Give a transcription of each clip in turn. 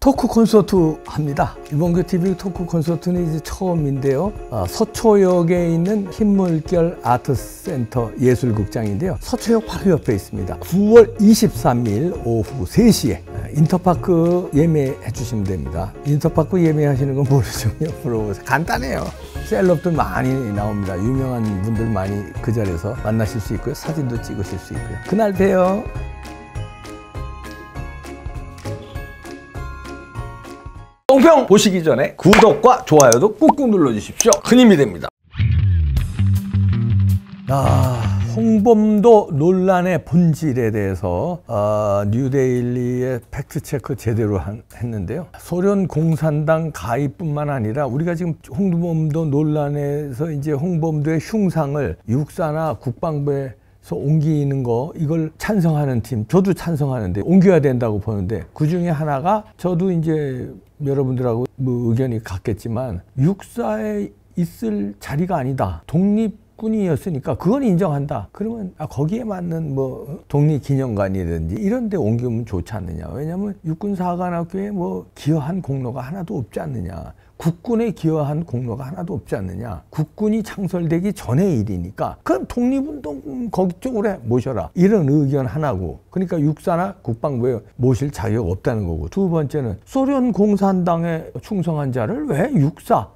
토크 콘서트 합니다. 이봉규 TV 토크 콘서트는 이제 처음인데요. 서초역에 있는 흰물결 아트센터 예술극장인데요. 서초역 바로 옆에 있습니다. 9월 23일 오후 3시에 인터파크 예매해 주시면 됩니다. 인터파크 예매하시는 건 모르시면 물어보세요. 간단해요. 셀럽들 많이 나옵니다. 유명한 분들 많이 그 자리에서 만나실 수 있고요. 사진도 찍으실 수 있고요. 그날 봬요. 똥평 보시기 전에 구독과 좋아요도 꾹꾹 눌러주십시오. 큰 힘이 됩니다. 홍범도 논란의 본질에 대해서 뉴데일리의 팩트체크 제대로 했는데요. 소련 공산당 가입뿐만 아니라 우리가 지금 홍범도 논란에서 이제 홍범도의 흉상을 육사나 국방부에 옮기는 거, 이걸 찬성하는 팀, 저도 찬성하는데 옮겨야 된다고 보는데, 그 중에 하나가 저도 이제 여러분들하고 뭐 의견이 같겠지만 육사에 있을 자리가 아니다. 독립군이었으니까 그건 인정한다. 그러면 거기에 맞는 뭐 독립기념관이든지 이런 데 옮기면 좋지 않느냐. 왜냐하면 육군사관학교에 뭐 기여한 공로가 하나도 없지 않느냐. 국군에 기여한 공로가 하나도 없지 않느냐. 국군이 창설되기 전의 일이니까 그럼 독립운동 거기 쪽으로 모셔라. 이런 의견 하나고, 그러니까 육사나 국방부에 모실 자격 없다는 거고, 두 번째는 소련 공산당에 충성한 자를 왜 육사,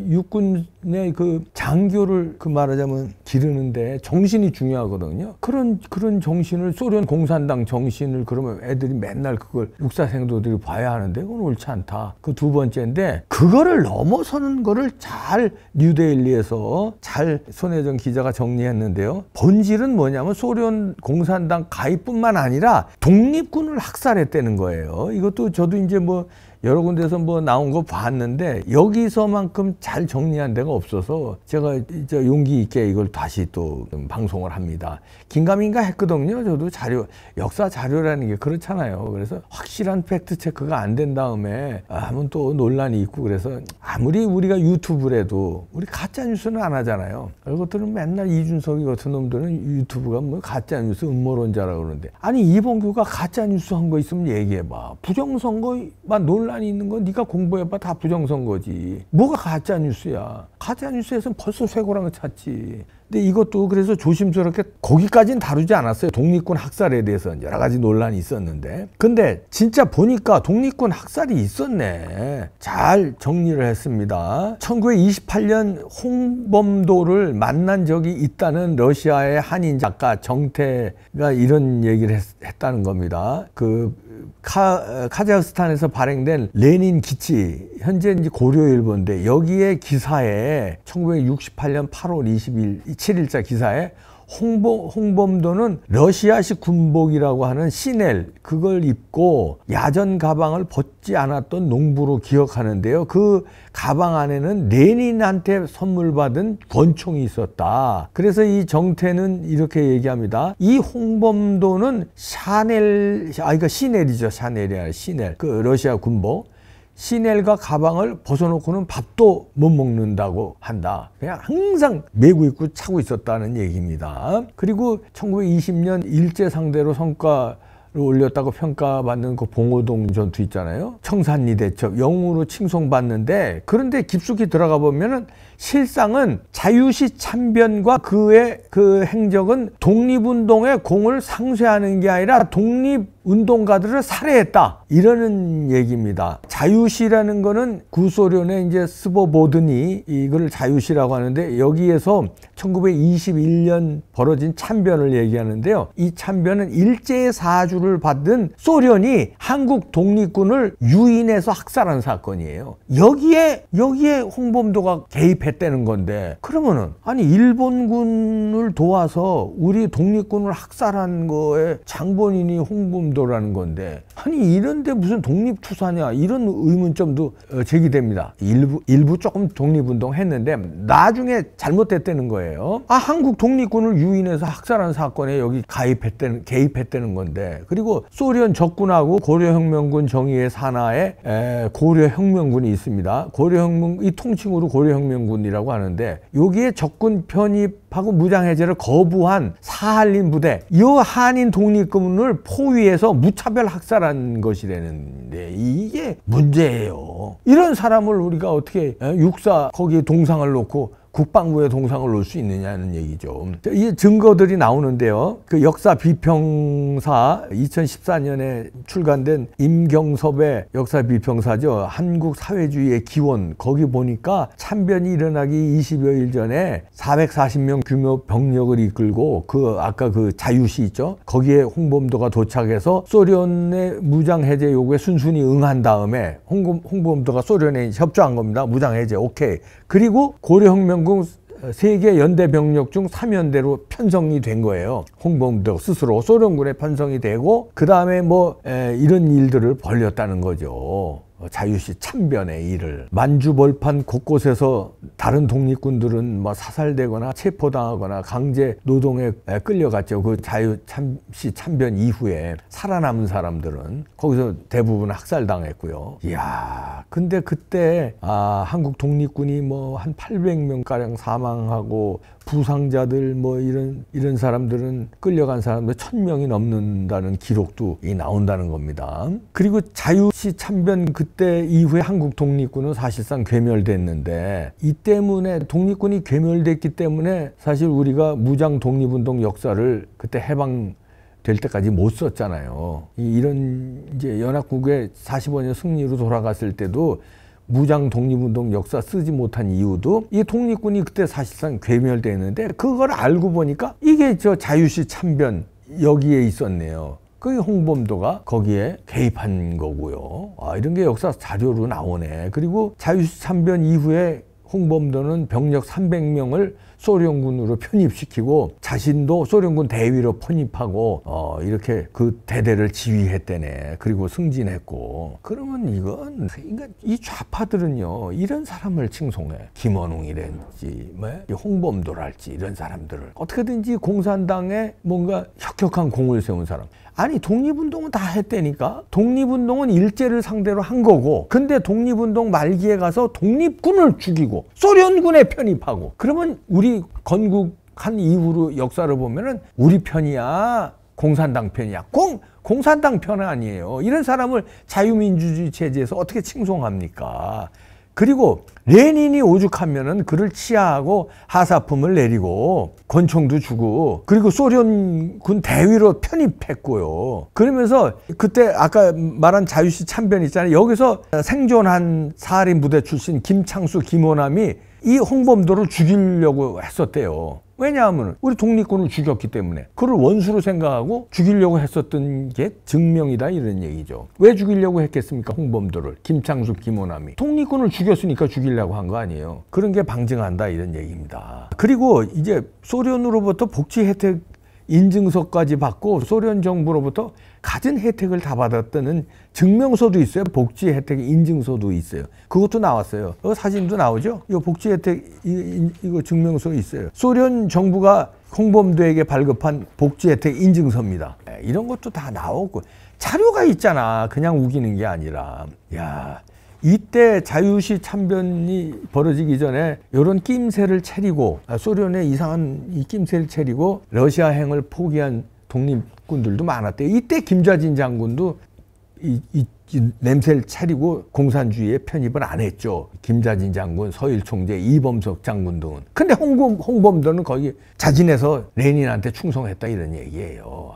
육군의 그 장교를 그 말하자면 기르는데 정신이 중요하거든요. 그런 정신을, 소련 공산당 정신을 그러면 애들이 맨날 그걸 육사생도들이 봐야 하는데 그건 옳지 않다. 그 두 번째인데, 그거를 넘어서는 거를 잘 뉴데일리에서 잘 손혜정 기자가 정리했는데요. 본질은 뭐냐면 소련 공산당 가입뿐만 아니라 독립군을 학살했다는 거예요. 이것도 저도 이제 뭐 여러 군데서 뭐 나온 거 봤는데 여기서만큼 잘 정리한 데가 없어서 제가 용기 있게 이걸 다시 또 방송을 합니다. 긴가민가 했거든요. 저도 역사 자료라는 게 그렇잖아요. 그래서 확실한 팩트 체크가 안 된 다음에 하면 또 논란이 있고, 그래서 아무리 우리가 유튜브를 해도 우리 가짜 뉴스는 안 하잖아요. 이것들은 맨날 이준석이 같은 놈들은 유튜브가 뭐 가짜 뉴스 음모론자라고 그러는데, 아니 이봉규가 가짜 뉴스 한 거 있으면 얘기해봐. 부정선거만 논란이 있는 거 네가 공부해봐. 다 부정선거지. 뭐가 가짜 뉴스야. 가짜 뉴스에서는 벌써 쇠고랑을 찼지. 근데 이것도 그래서 조심스럽게 거기까지는 다루지 않았어요. 독립군 학살에 대해서는 여러 가지 논란이 있었는데, 근데 진짜 보니까 독립군 학살이 있었네. 잘 정리를 했습니다. 1928년 홍범도를 만난 적이 있다는 러시아의 한인 작가 정태가 이런 얘기를 했다는 겁니다. 카자흐스탄에서 발행된 레닌 기치, 현재 이제 고려일보인데, 여기에 기사에 1968년 8월 7일자 기사에 홍범도는 러시아식 군복이라고 하는 시넬, 그걸 입고 야전 가방을 벗지 않았던 농부로 기억하는데요. 그 가방 안에는 레닌한테 선물 받은 권총이 있었다. 그래서 이 정태는 이렇게 얘기합니다. 이 홍범도는 그러니까 시넬이죠. 샤넬이 아니라 시넬, 그 러시아 군복. 시넬과 가방을 벗어놓고는 밥도 못 먹는다고 한다. 그냥 항상 메고 있고 차고 있었다는 얘기입니다. 그리고 1920년 일제 상대로 성과를 올렸다고 평가받는 그 봉오동 전투 있잖아요. 청산리 대첩 영웅으로 칭송받는데, 그런데 깊숙이 들어가 보면은 실상은 자유시 참변과 그의 그 행적은 독립운동의 공을 상쇄하는 게 아니라 독립운동가들을 살해했다, 이러는 얘기입니다. 자유시라는 거는 구소련의 이제 스보보드니, 이걸 자유시라고 하는데, 여기에서 1921년 벌어진 참변을 얘기하는데요. 이 참변은 일제의 사주를 받은 소련이 한국 독립군을 유인해서 학살한 사건이에요. 여기에 홍범도가 개입했다는 건데, 그러면은 아니 일본군을 도와서 우리 독립군을 학살한 거에 장본인이 홍범도라는 건데, 아니 이런데 무슨 독립투사냐, 이런 의문점도 제기됩니다. 일부 조금 독립운동 했는데 나중에 잘못됐다는 거예요. 한국 독립군을 유인해서 학살한 사건에 여기 개입했다는 건데, 그리고 소련 적군하고 고려혁명군 정의의 산하에 고려혁명군이 있습니다. 이 통칭으로 고려혁명군이라고 하는데, 여기에 적군 편입 독립하고 무장해제를 거부한 사할린 부대, 이 한인 독립군을 포위해서 무차별 학살한 것이라는데 이게 문제예요. 이런 사람을 우리가 어떻게 육사 거기에 동상을 놓고 국방부에 동상을 놓을 수 있느냐는 얘기죠. 이 증거들이 나오는데요. 그 역사 비평사 2014년에 출간된 임경섭의 역사 비평사죠. 한국 사회주의의 기원, 거기 보니까 참변이 일어나기 20여일 전에 440명 규모 병력을 이끌고 그 아까 그 자유시 있죠. 거기에 홍범도가 도착해서 소련의 무장해제 요구에 순순히 응한 다음에 홍범도가 소련에 협조한 겁니다. 무장해제 오케이. 그리고 고려혁명 세계 연대 병력 중 3연대로 편성이 된 거예요. 홍범도 스스로 소련군에 편성이 되고 그 다음에 뭐 이런 일들을 벌였다는 거죠. 자유시 참변의 일을. 만주벌판 곳곳에서 다른 독립군들은 뭐 사살되거나 체포당하거나 강제 노동에 끌려갔죠. 그 자유시 참변 이후에 살아남은 사람들은 거기서 대부분 학살당했고요. 이야, 근데 그때 한국 독립군이 뭐 한 800명가량 사망하고 부상자들 뭐 이런 사람들은 끌려간 사람들 1000명이 넘는다는 기록도 나온다는 겁니다. 그리고 자유시 참변 그때 이후에 한국 독립군은 사실상 괴멸됐는데 이 때문에 독립군이 괴멸됐기 때문에 사실 우리가 무장 독립운동 역사를 그때 해방될 때까지 못 썼잖아요. 이런 이제 연합국의 45년 승리로 돌아갔을 때도 무장 독립운동 역사 쓰지 못한 이유도 이 독립군이 그때 사실상 괴멸되는데 그걸 알고 보니까 이게 저 자유시 참변 여기에 있었네요. 그게 홍범도가 거기에 개입한 거고요. 이런 게 역사 자료로 나오네. 그리고 자유시 참변 이후에 홍범도는 병력 300명을 소련군으로 편입시키고 자신도 소련군 대위로 편입하고 이렇게 그 대대를 지휘했대네. 그리고 승진했고. 그러면 이건 이 좌파들은요 이런 사람을 칭송해. 김원웅이랄지 홍범도랄지 이런 사람들을 어떻게든지 공산당에 뭔가 혁혁한 공을 세운 사람. 아니 독립운동은 다 했다니까. 독립운동은 일제를 상대로 한 거고 근데 독립운동 말기에 가서 독립군을 죽이고 소련군에 편입하고 그러면 우리 건국한 이후로 역사를 보면은 우리 편이야 공산당 편이야 공산당 편은 아니에요. 이런 사람을 자유민주주의 체제에서 어떻게 칭송합니까? 그리고 레닌이 오죽하면은 그를 치하하고 하사품을 내리고 권총도 주고 그리고 소련군 대위로 편입했고요. 그러면서 그때 아까 말한 자유시 참변 있잖아요. 여기서 생존한 사할인 부대 출신 김창수, 김호남이 이 홍범도를 죽이려고 했었대요. 왜냐하면 우리 독립군을 죽였기 때문에 그를 원수로 생각하고 죽이려고 했었던 게 증명이다 이런 얘기죠. 왜 죽이려고 했겠습니까? 홍범도를. 김창수, 김호남이 독립군을 죽였으니까 죽이려고 한 거 아니에요. 그런 게 방증한다 이런 얘기입니다. 그리고 이제 소련으로부터 복지 혜택 인증서까지 받고 소련 정부로부터 가진 혜택을 다 받았다는 증명서도 있어요. 복지 혜택 인증서도 있어요. 그것도 나왔어요. 사진도 나오죠. 이 복지 혜택 이거 증명서 있어요. 소련 정부가 홍범도에게 발급한 복지 혜택 인증서입니다. 이런 것도 다 나오고 자료가 있잖아. 그냥 우기는 게 아니라. 야, 이때 자유시 참변이 벌어지기 전에 이런 낌새를 차리고 소련의 이상한 이 낌새를 차리고 러시아행을 포기한 독립군들도 많았대요. 이때 김좌진 장군도 이 냄새를 차리고 공산주의에 편입을 안 했죠. 김좌진 장군, 서일 총재, 이범석 장군 등은. 근데 홍범도는 거기 자진해서 레닌한테 충성했다 이런 얘기예요.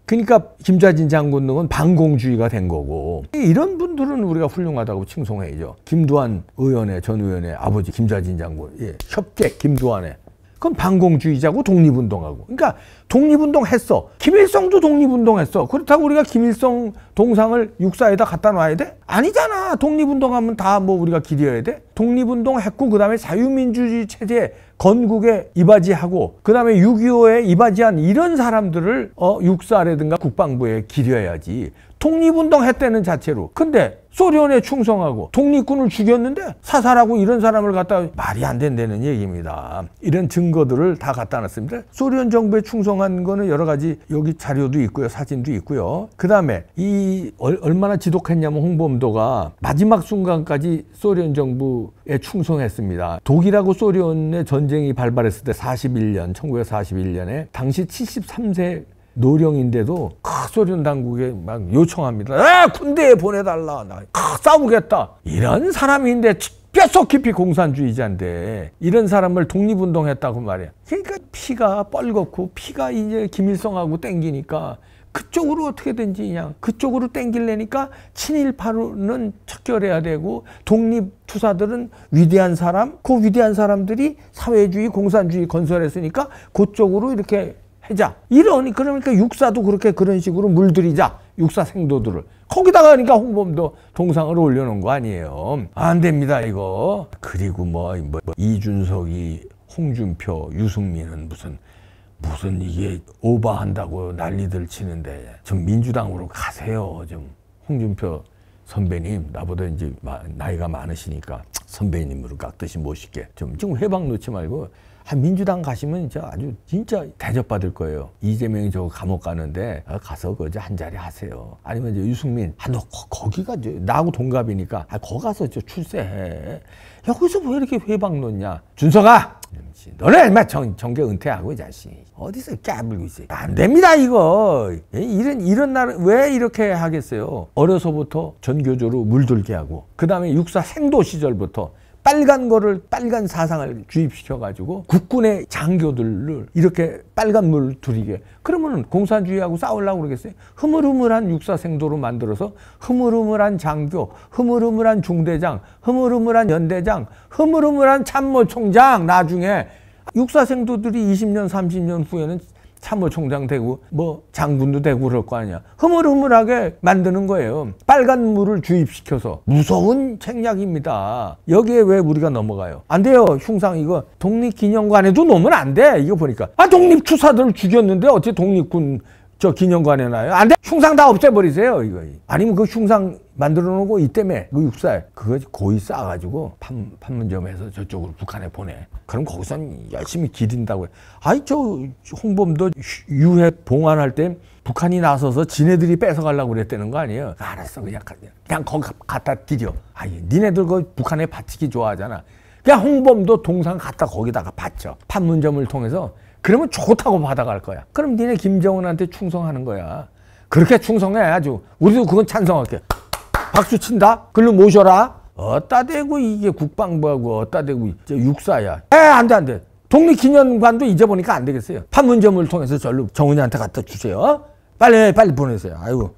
그러니까 김좌진 장군 등은 반공주의가 된 거고 이런 분들은 우리가 훌륭하다고 칭송해야죠. 김두한 의원의 전 의원의 아버지 김좌진 장군, 협객 김두한의. 그건 반공주의자고 독립운동하고. 그러니까 독립운동 했어. 김일성도 독립운동 했어. 그렇다고 우리가 김일성 동상을 육사에다 갖다 놔야 돼? 아니잖아. 독립운동하면 다 뭐 우리가 기려야 돼? 독립운동 했고 그 다음에 자유민주주의 체제 건국에 이바지하고 그 다음에 6.25에 이바지한 이런 사람들을 육사라든가 국방부에 기려야지. 독립운동 했다는 자체로. 근데 소련에 충성하고 독립군을 죽였는데 사살하고 이런 사람을 갖다 말이 안 된다는 얘기입니다. 이런 증거들을 다 갖다 놨습니다. 소련 정부에 충성한 거는 여러 가지 여기 자료도 있고요. 사진도 있고요. 그 다음에 이 얼마나 지독했냐면 홍범도가 마지막 순간까지 소련 정부에 충성했습니다. 독일하고 소련의 전쟁이 발발했을 때 1941년에 당시 73세 노령인데도 소련 당국에 막 요청합니다. 군대에 보내달라. 나 싸우겠다. 이런 사람인데 뼛속 깊이 공산주의자인데 이런 사람을 독립운동했다고 말이야. 그러니까 피가 뻘겋고 피가 이제 김일성하고 땡기니까 그쪽으로 어떻게든지 그냥 그쪽으로 땡기려니까 친일파로는 척결해야 되고 독립투사들은 위대한 사람, 그 위대한 사람들이 사회주의, 공산주의 건설했으니까 그쪽으로 이렇게 해자. 그러니까 육사도 그렇게 그런 식으로 물들이자. 육사 생도들을. 거기다가 그러니까 홍범도 동상을 올려놓은 거 아니에요. 안 됩니다, 이거. 그리고 이준석이, 홍준표, 유승민은 무슨 이게 오버한다고 난리들 치는데 좀 민주당으로 가세요. 좀 홍준표 선배님, 나보다 이제 나이가 많으시니까 선배님으로 깍듯이 멋있게 좀 지금 회방 놓지 말고 민주당 가시면 진짜 대접받을 거예요. 이재명이 저 감옥 가는데 가서 그저 한 자리 하세요. 아니면 이제 유승민, 너 거기가 나하고 동갑이니까 거기 가서 출세해. 여기서 왜 이렇게 회방 놓냐? 준석아, 너네 얼마 정계 은퇴하고 이 자식 어디서 까불고 있어? 안 됩니다 이거. 이런 날 왜 이렇게 하겠어요? 어려서부터 전교조로 물들게 하고 그 다음에 육사 생도 시절부터 빨간 사상을 주입시켜가지고 국군의 장교들을 이렇게 빨간 물 들이게. 그러면 공산주의하고 싸우려고 그러겠어요? 흐물흐물한 육사생도로 만들어서 흐물흐물한 장교, 흐물흐물한 중대장, 흐물흐물한 연대장, 흐물흐물한 참모총장. 나중에 육사생도들이 20년, 30년 후에는 참모총장 되고 장군도 되고 그럴 거 아니야. 흐물흐물하게 만드는 거예요. 빨간 물을 주입시켜서. 무서운 책략입니다. 여기에 왜 우리가 넘어가요? 안 돼요. 흉상 이거 독립기념관에도 놓으면 안 돼. 이거 보니까 독립투사들을 죽였는데 어떻게 독립군 기념관에 놔요? 안 돼. 흉상 다 없애버리세요. 이거. 아니면 그 흉상 만들어 놓고 이때문에 그 육사에 그거 고이 쌓아가지고 판문점에서 저쪽으로 북한에 보내. 그럼 거기선 열심히 기린다고 해. 저 홍범도 유해 봉안할 때 북한이 나서서 지네들이 뺏어가려고 그랬다는 거 아니에요? 알았어. 그냥 거기 갖다 디뎌. 니네들 그 북한에 바치기 좋아하잖아. 그냥 홍범도 동상 갖다 거기다가 바쳐. 판문점을 통해서. 그러면 좋다고 받아갈 거야. 그럼 니네 김정은한테 충성하는 거야. 그렇게 충성해 아주. 우리도 그건 찬성할게. 박수 친다? 글로 모셔라. 어따 대고 이게 국방부하고 어따 대고 육사야. 안 돼. 독립기념관도 이제 보니까 안 되겠어요. 판문점을 통해서 절로 정은이한테 갖다 주세요. 빨리 보내세요. 아이고.